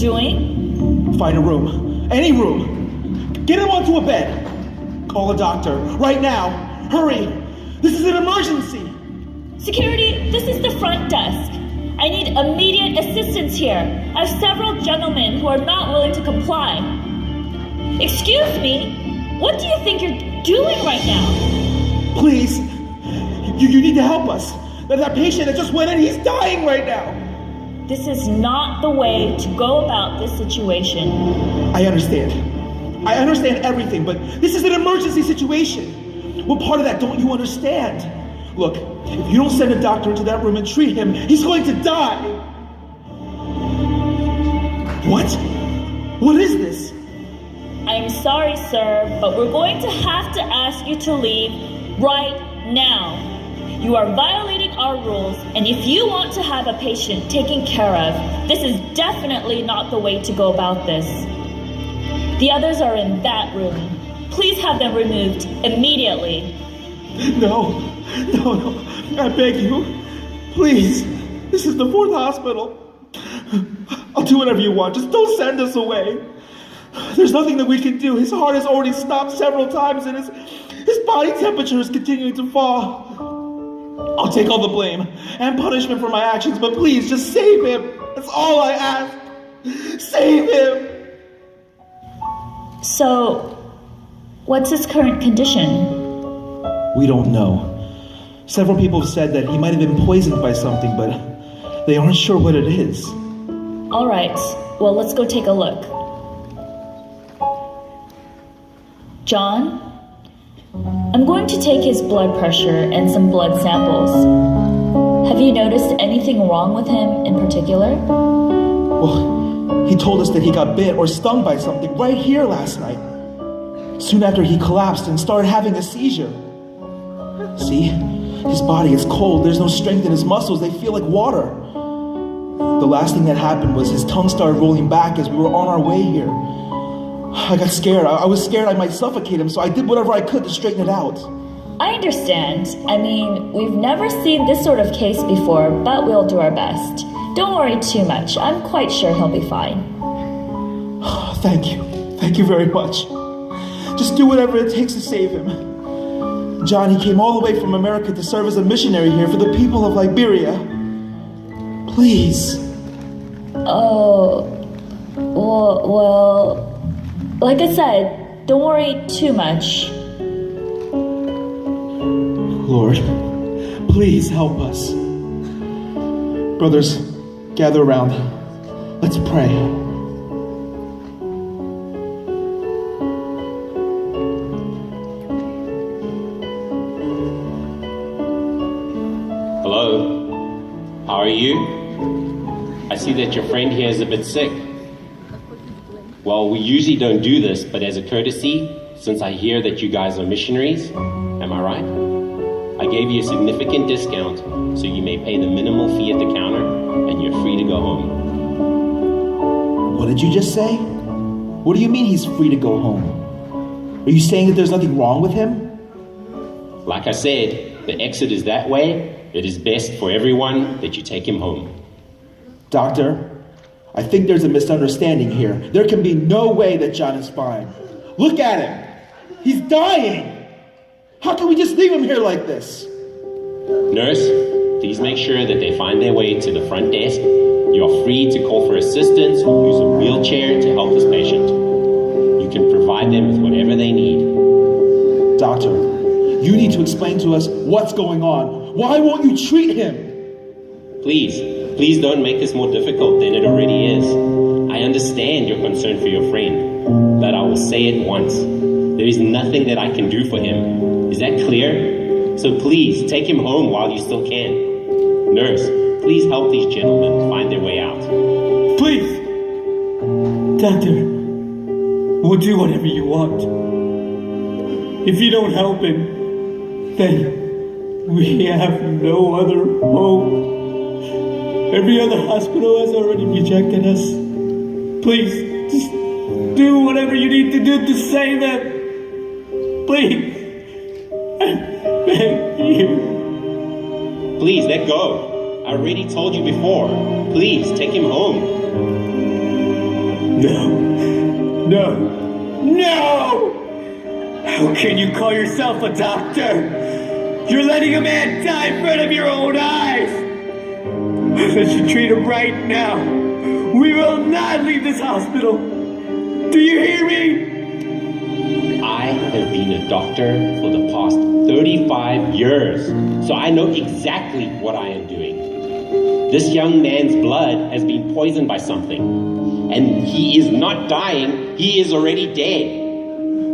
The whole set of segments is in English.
doing? Find a room. Any room. Get him onto a bed. Call a doctor. Right now. Hurry. This is an emergency. Security, this is the front desk. I need immediate assistance here. I have several gentlemen who are not willing to comply. Excuse me? What do you think you're doing right now? Please. You need to help us. That patient that just went in, he's dying right now. This is not the way to go about this situation. I understand. I understand everything, but this is an emergency situation. What part of that don't you understand? Look, if you don't send a doctor into that room and treat him, he's going to die. What? What is this? I'm sorry, sir, but we're going to have to ask you to leave right now. You are violating our rules, and if you want to have a patient taken care of, this is definitely not the way to go about this. The others are in that room. Please have them removed immediately. No, I beg you. Please, this is the 4th hospital. I'll do whatever you want, just don't send us away. There's nothing that we can do. His heart has already stopped several times, and his body temperature is continuing to fall. I'll take all the blame and punishment for my actions, but please, just save him. That's all I ask. Save him. So, what's his current condition? We don't know. Several people have said that he might have been poisoned by something, but they aren't sure what it is. All right, well, let's go take a look. John? I'm going to take his blood pressure and some blood samples. Have you noticed anything wrong with him in particular? Well, he told us that he got bit or stung by something right here last night. Soon after he collapsed and started having a seizure. See? His body is cold. There's no strength in his muscles. They feel like water. The last thing that happened was his tongue started rolling back as we were on our way here. I got scared. I was scared I might suffocate him, so I did whatever I could to straighten it out. I understand. I mean, we've never seen this sort of case before, but we'll do our best. Don't worry too much. I'm quite sure he'll be fine. Thank you. Thank you very much. Just do whatever it takes to save him. John, he came all the way from America to serve as a missionary here for the people of Liberia. Please. Oh, well, like I said, don't worry too much. Lord, please help us. Brothers, gather around. Let's pray. Hello, how are you? I see that your friend here is a bit sick. Well, we usually don't do this, but as a courtesy, since I hear that you guys are missionaries, am I right? I gave you a significant discount, so you may pay the minimal fee at the counter, and you're free to go home. What did you just say? What do you mean he's free to go home? Are you saying that there's nothing wrong with him? Like I said, the exit is that way. It is best for everyone that you take him home. Doctor, I think there's a misunderstanding here. There can be no way that John is fine. Look at him. He's dying. How can we just leave him here like this? Nurse, please make sure that they find their way to the front desk. You are free to call for assistance or use a wheelchair to help this patient. You can provide them with whatever they need. Doctor, you need to explain to us what's going on. Why won't you treat him? Please don't make this more difficult than it already is. I understand your concern for your friend, but I will say it once. There is nothing that I can do for him. Is that clear? So please, take him home while you still can. Nurse, please help these gentlemen find their way out. Please! Doctor, we'll do whatever you want. If you don't help him, then we have no other hope. Every other hospital has already rejected us. Please, just do whatever you need to do to save him. Please. I beg you. Please, let go. I already told you before. Please, take him home. No. No. No! How can you call yourself a doctor? You're letting a man die in front of your own eyes! Unless you treat him right now, we will not leave this hospital! Do you hear me? I have been a doctor for the past 35 years, so I know exactly what I am doing. This young man's blood has been poisoned by something, and he is not dying, he is already dead.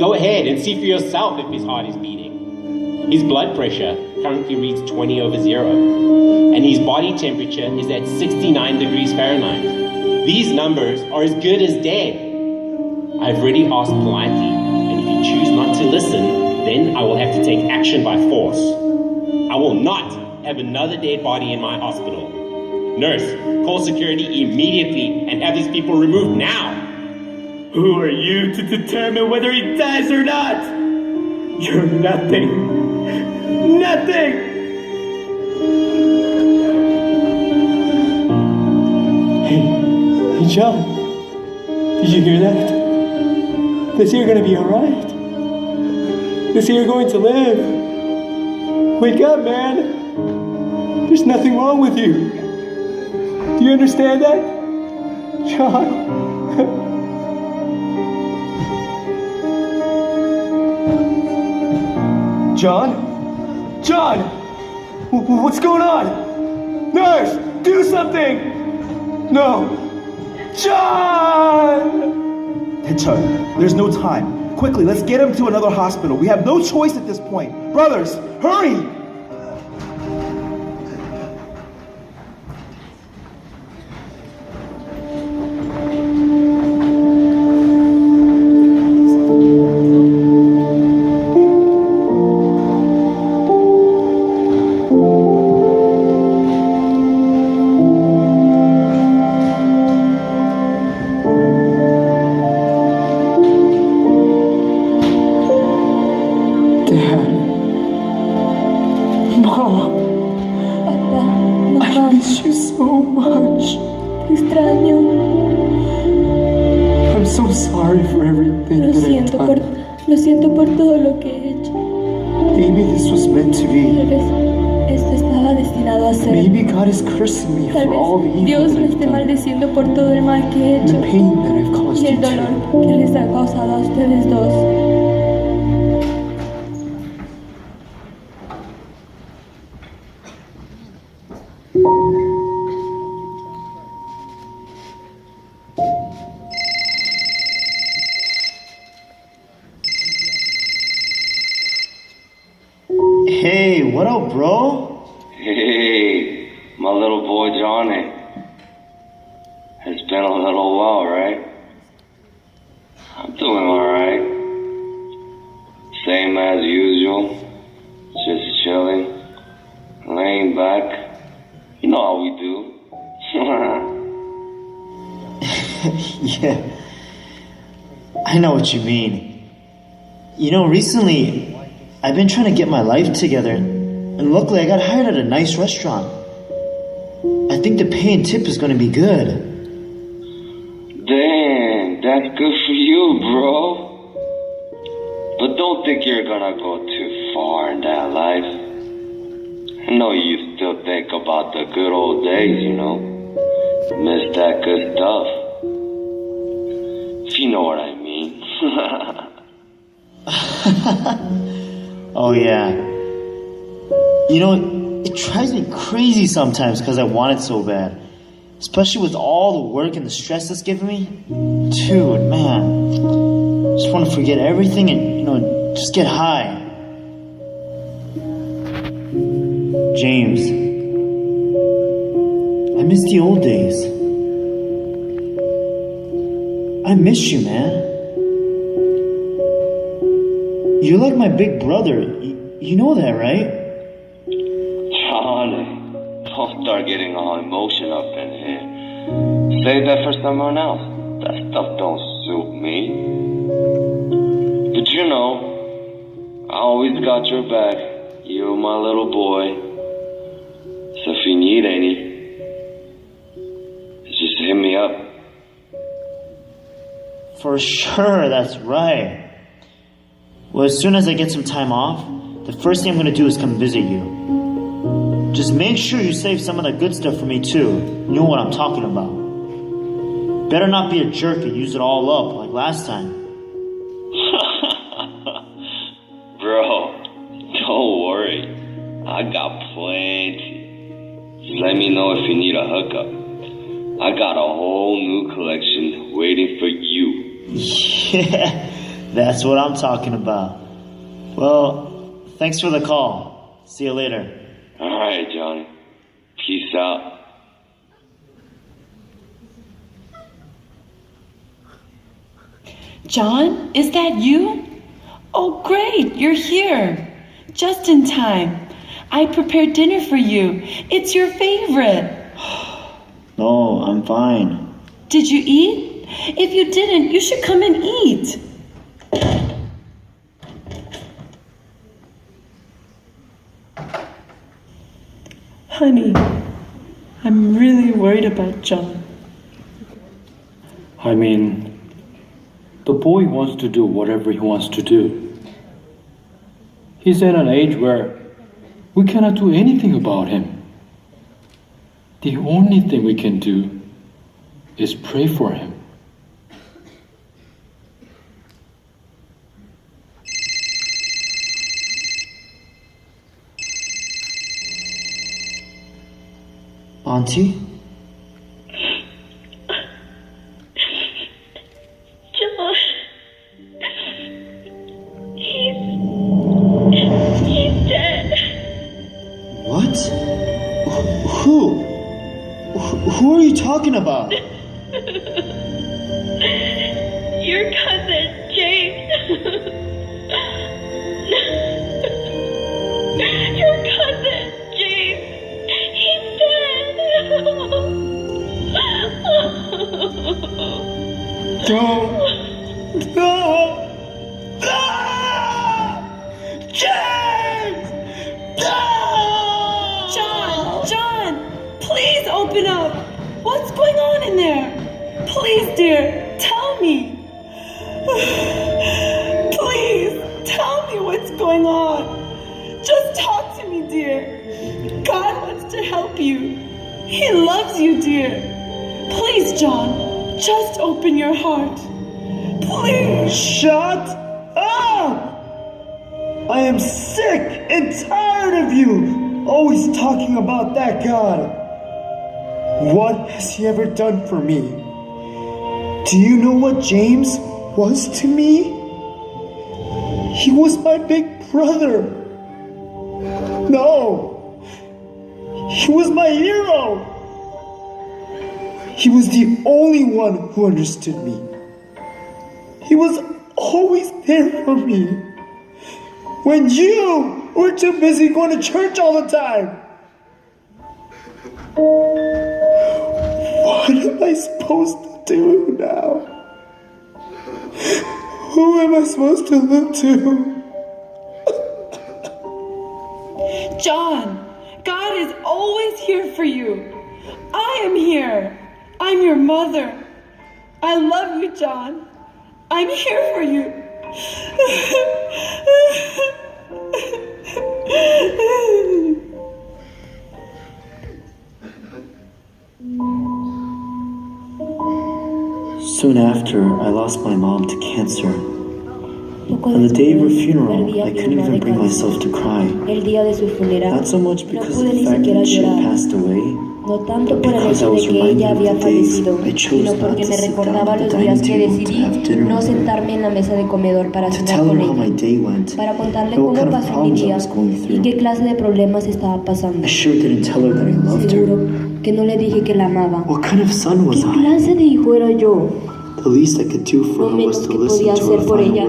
Go ahead and see for yourself if his heart is beating. His blood pressure currently reads 20 over 0, and his body temperature is at 69 degrees Fahrenheit. These numbers are as good as dead. I've already asked politely, and if you choose not to listen, then I will have to take action by force. I will not have another dead body in my hospital. Nurse, call security immediately and have these people removed now. Who are you to determine whether he dies or not? You're nothing. Nothing! Hey, John. Did you hear that? They say you're gonna be alright. They say you're going to live. Wake up, man. There's nothing wrong with you. Do you understand that? John? John? John! What's going on? Nurse, do something! No! John! Choi, there's no time. Quickly, let's get him to another hospital. We have no choice at this point. Brothers, hurry! Lo siento por todo lo que he hecho. Maybe this was meant to be. Tal vez esto estaba destinado a ser. Maybe God is cursing me Tal for all the vez evil Dios that me I've esté done, maldiciendo por todo el mal que he and hecho the pain that I've caused y you el dolor too. que les ha causado a ustedes dos. Hey, what up, bro? Hey, my little boy Johnny. It's been a little while, right? I'm doing alright. Same as usual. Just chilling. Laying back. You know how we do. Yeah, I know what you mean. You know, recently, I've been trying to get my life together, and luckily I got hired at a nice restaurant. I think the pay and tip is gonna be good. Dang, that's good for you, bro. But don't think you're gonna go too far in that life. I know you still think about the good old days, you know? Miss that good stuff. If you know what I mean. Oh yeah. You know, it drives me crazy sometimes because I want it so bad. Especially with all the work and the stress it's giving me. Dude, man. I just want to forget everything and, just get high. James. I miss the old days. I miss you, man. You're like my big brother. You know that, right? Johnny, don't start getting all emotion up in here. Save that for someone else. That stuff don't suit me. But you know, I always got your back. You're my little boy. So if you need any, just hit me up. For sure, that's right. Well, as soon as I get some time off, the first thing I'm gonna do is come visit you. Just make sure you save some of the good stuff for me too. You know what I'm talking about. Better not be a jerk and use it all up like last time. Bro, don't worry. I got plenty. Just let me know if you need a hookup. I got a whole new collection waiting for you. Yeah, that's what I'm talking about. Well, thanks for the call. See you later. Alright, Johnny. Peace out. John, is that you? Oh, great, you're here. Just in time. I prepared dinner for you. It's your favorite. No, I'm fine. Did you eat? If you didn't, you should come and eat. Honey, I'm really worried about John. I mean, the boy wants to do whatever he wants to do. He's at an age where we cannot do anything about him. The only thing we can do is pray for him. Auntie? Josh. He's dead. What? Who? Who are you talking about? Your cousin, James. Your cousin, James. He's dead. Don't! No! No! James! No! John, please open up. What's going on in there? Please, dear, tell me. Please, tell me what's going on. Just talk to me, dear. God wants to help you. He loves you, dear. Please, John, just open your heart. Please. Shut up! I am sick and tired of you always talking about that God. What has he ever done for me? Do you know what James was to me? He was my big brother. No, he was my hero. He was the only one who understood me. He was always there for me. When you were too busy going to church all the time. What am I supposed to do now? Who am I supposed to look to? John, God is always here for you. I am here. I'm your mother. I love you, John. I'm here for you. Soon after, I lost my mom to cancer. On the day of her funeral, I couldn't even bring myself to cry. Not so much because of the fact that she had passed away, no tanto por el hecho de que ella había fallecido, sino porque me recordaba los días que decidí no sentarme en la mesa de comedor para cenar con ella, para contarle cómo pasó mi día y qué clase de problemas estaba pasando. Seguro que no le dije que la amaba. ¿Qué clase de hijo era yo? Lo menos que podía hacer por ella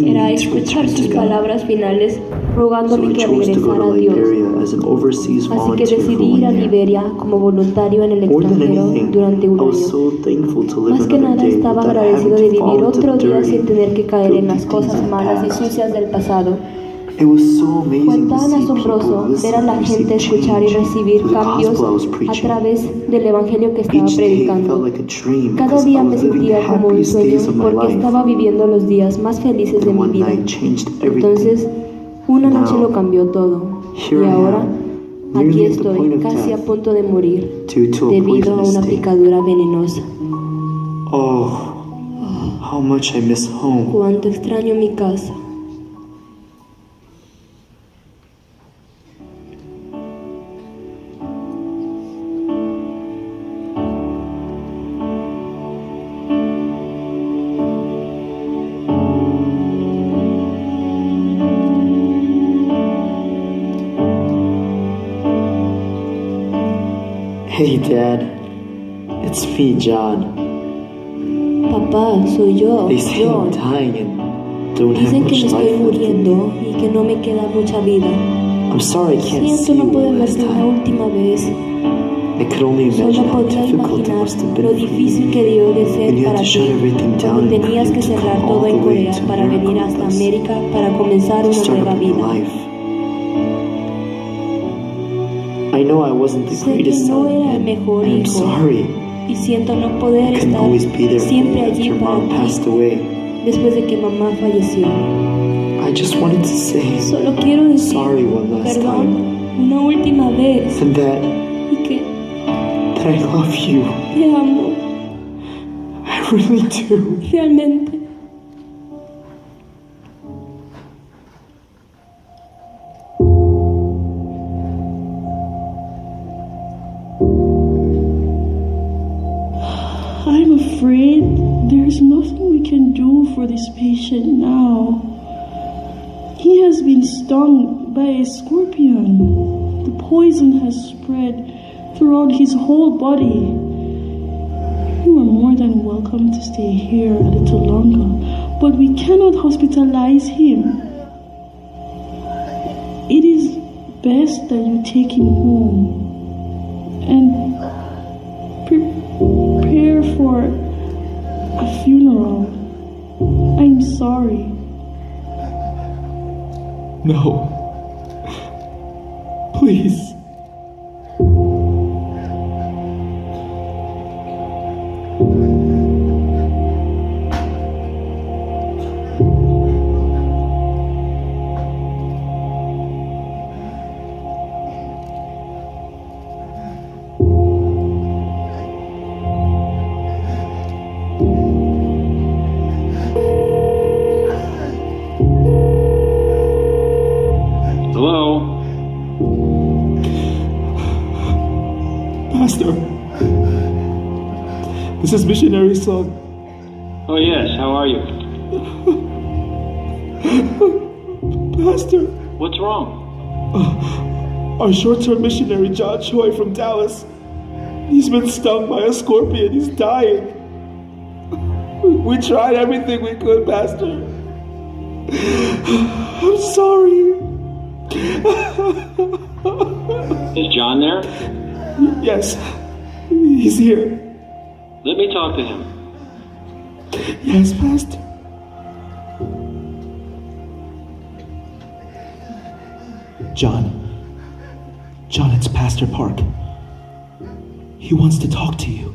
era escuchar sus palabras finales rogándome que regresara a Dios. Así que decidí ir a Liberia como voluntario en el extranjero durante un año. Más que nada estaba agradecido de vivir otro día sin tener que caer en las cosas malas y sucias del pasado. It was so Fue amazing to tan see asombroso people ver a la listen and gente receive escuchar y change recibir through the cambios gospel I was a preaching. través del evangelio que estaba Each day felt predicando. like a dream Cada because I día me was living the sentía como un happiest sueño days of my porque life. estaba viviendo los días más felices de And mi one vida. night changed Entonces, everything. una noche Now, lo cambió todo. here Y I ahora, am, aquí nearly at the point estoy, of casi a death, punto de morir, due to a debido a poisonous una snake. picadura venenosa. Oh, how much I miss home. Cuánto extraño mi casa. Hey, Dad. It's me, John. Papá, soy yo, They say I'm John. dying and don't have Dicen que much me estoy life left in muriendo me. y que no me queda mucha vida. I'm sorry I can't Siento see no you poder one last verte una time. última vez. I could only Solo imagine how podía difficult it imaginar must have lo been for difícil you que debió de ser when you had para to shut ti everything down cuando in tenías Korea que to cerrar come todo all en the way Corea to para America venir with hasta us, América para comenzar to una start nueva up a new vida. life. I know I wasn't the Sé que greatest no son, era el and mejor I'm hijo sorry. y siento no poder I couldn't estar always be there for siempre you allí after para Mom passed ti away. después de que mamá falleció. I just wanted to say Solo quiero decir sorry one last perdón time, una última vez and that y que I love you. te amo I really do. realmente. I'm afraid there's nothing we can do for this patient now. He has been stung by a scorpion. The poison has spread throughout his whole body. You are more than welcome to stay here a little longer, but we cannot hospitalize him. It is best that you take him home and prepare for a funeral. I'm sorry. No. Please. Hello? Pastor. This is missionary son. Oh, yes, how are you? Pastor. What's wrong? Our short-term missionary, John Choi from Dallas. He's been stung by a scorpion. He's dying. We tried everything we could, Pastor. I'm sorry. Is John there? Yes, he's here. Let me talk to him. Yes, Pastor. John, it's Pastor Park. He wants to talk to you.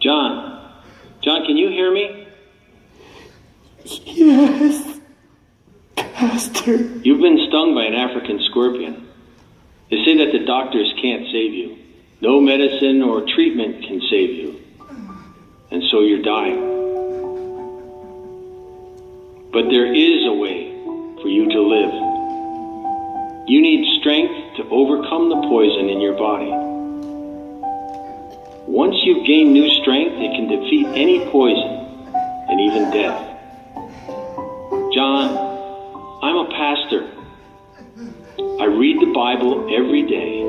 John, can you hear me? Yes, Pastor. You've been stung by an African scorpion. They say that the doctors can't save you. No medicine or treatment can save you. And so you're dying. But there is a way for you to live. You need strength to overcome the poison in your body. Once you've gained new strength, it can defeat any poison and even death. John, I'm a pastor. I read the Bible every day.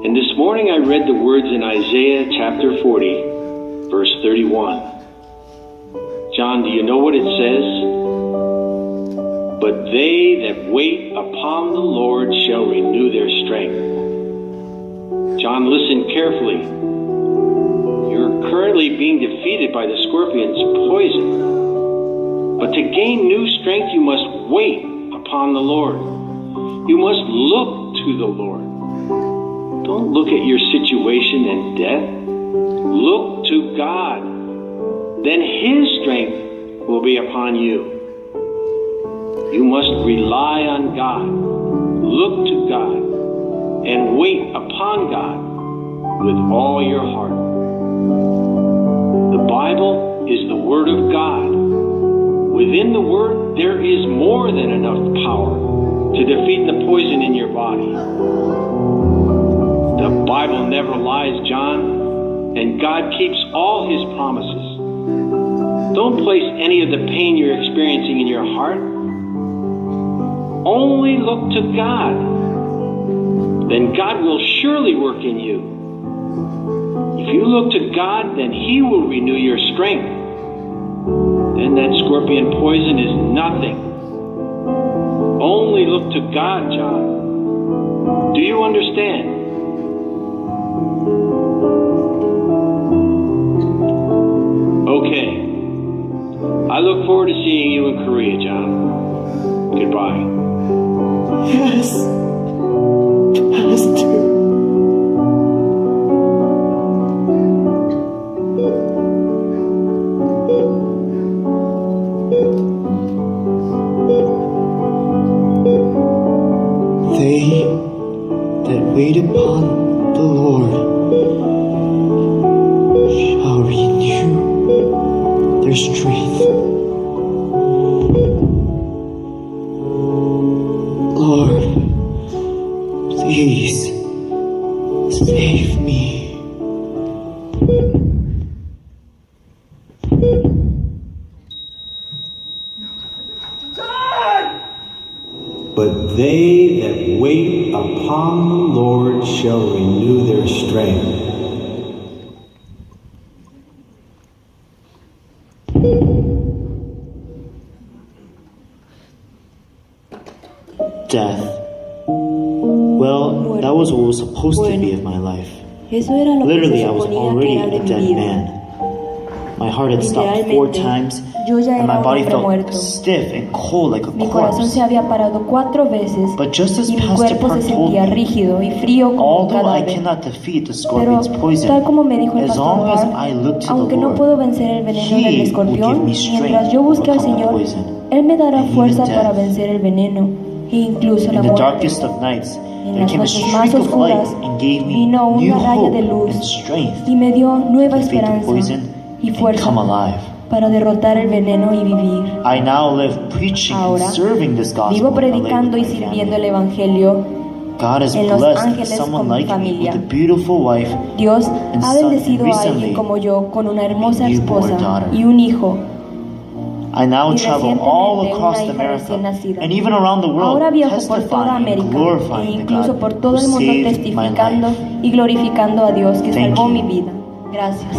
And this morning I read the words in Isaiah chapter 40, verse 31. John, do you know what it says? But they that wait upon the Lord shall renew their strength. John, listen carefully. You're currently being defeated by the scorpion's poison. But to gain new strength, you must wait upon the Lord. You must look to the Lord. Don't look at your situation and death. Look to God. Then His strength will be upon you. You must rely on God. Look to God and wait upon God with all your heart. The Bible is the Word of God. Within the Word, there is more than enough power to defeat the poison in your body. The Bible never lies, John, and God keeps all His promises. Don't place any of the pain you're experiencing in your heart. Only look to God. Then God will surely work in you. If you look to God, then He will renew your strength. Then that scorpion poison is nothing. Only look to God, John. Do you understand? Okay. I look forward to seeing you in Korea, John. Goodbye. Yes. Us too. They that wait upon the Lord shall renew their strength. Lord, please save me. But they that wait upon the Lord shall renew their strength. Death. Well, that was what was supposed to be of my life. Eso era lo que Literally, se I was suponía que already era de a mi dead vida. man. My heart had stopped 4 times, Yo ya and era my un body hombre felt muerto. stiff and cold like a Mi corazón corpse. se había parado 4 veces But just as y mi Pastor cuerpo se Park told sentía me, rígido y frío como un although I cadáver. cannot defeat the Pero scorpion's tal poison, como me dijo el as pastor long as Park, I look to the aunque no puedo Lord, vencer el veneno He del will give escorpión, me strength mientras yo to busque al overcome the Señor, poison. Él me dará and even fuerza death. para vencer el veneno e incluso la In the muerte. darkest of nights, En there las came a noches más streak of light oscuras and gave me vino new una raya hope de and luz strength y me dio nueva to defeat the esperanza poison y and fuerza come alive. para derrotar el veneno y vivir. I now live preaching and Ahora serving this gospel vivo in LA with predicando y my sirviendo el family. Evangelio God has en Los blessed Ángeles someone con mi like me familia. with a beautiful wife Dios and ha son, bendecido and a alguien recently como yo con una hermosa a newborn esposa daughter. y un hijo. I now Y travel all recientemente across una hija America recién nacida. and even around the world, Ahora viajo por toda testifying and América e glorifying the incluso God por todo who el mundo saved my testificando life. y glorificando a Dios que Thank salvó you. mi vida. Gracias.